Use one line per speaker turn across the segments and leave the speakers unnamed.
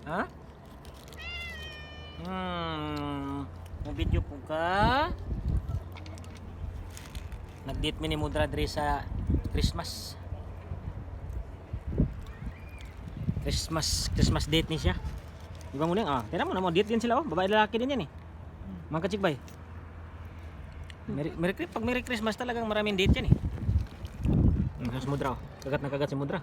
Ha? May video po ka. Nag-date mi ni Mudra diri sa Christmas. Christmas date ni siya. Di ba mo ning tira mo na mo date din sila babae lalaki din yan eh. Mga kachigbay. Pag Merry Christmas talagang maraming date yan eh. Si Mudra kagat na kagat si Mudra.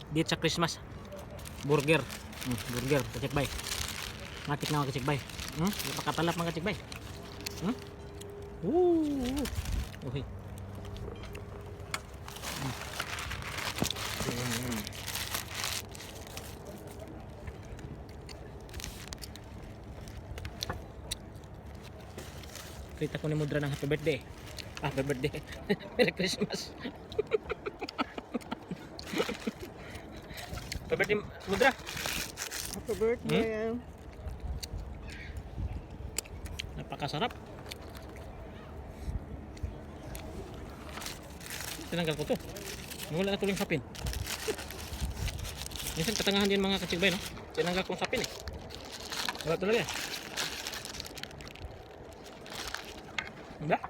Date sa Christmas. Burger. Burger kachigbay. Matik na mga kachigbay. Napakatalap mga kachigbay. Okay. Kita ko ni Mudra ng happy birthday. Happy birthday. Merry Christmas. Happy birthday Mudra.
Happy birthday.
Napakasarap. Tinanggal ko to. Wala na tuling sapin. Minsan katangahan din mga kachigbay, no? Tinanggal kong sapin eh. Wala talaga. Enggak?